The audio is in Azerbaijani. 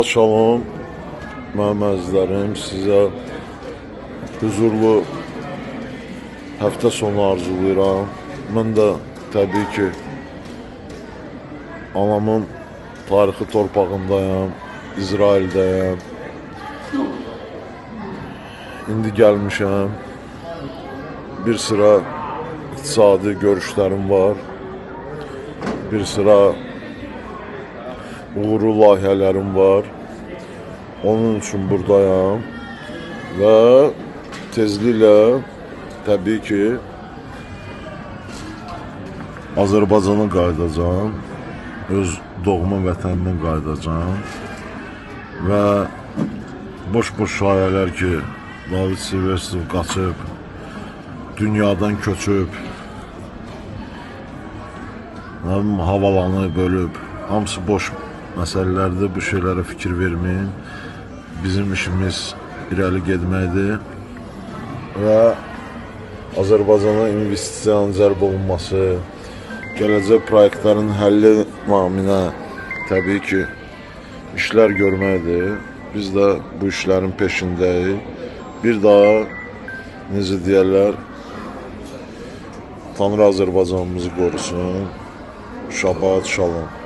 Şalom, mənim əzizlərim, sizə huzurlu həftə sonu arzulayıram. Mən də təbii ki, anamın tarixi torpağındayım, İsraildəyəm. İndi gəlmişəm, bir sıra iqtisadi görüşlərim var, bir sıra uğurlu layihələrim var. Onun üçün buradayam və tezliklə təbii ki Azərbaycana qayıdacağam, öz doğma vətənimə qayıdacağam və boş-boş şayələr ki, David Silvestrov qaçıb, dünyadan köçüb, havalanı bölüb, hamısı boş məsələlərdir, bu şeylərə fikir verməyin. Bizim işimiz irəli getməkdir və Azərbaycana investisiyanın cəlb olunması, gələcək proyektlərin həlli naminə təbii ki, işlər görməkdir. Biz də bu işlərin peşindəyik. Bir daha, necə deyərlər, Tanrı Azərbaycanımızı qorusun. Şabat, şalom.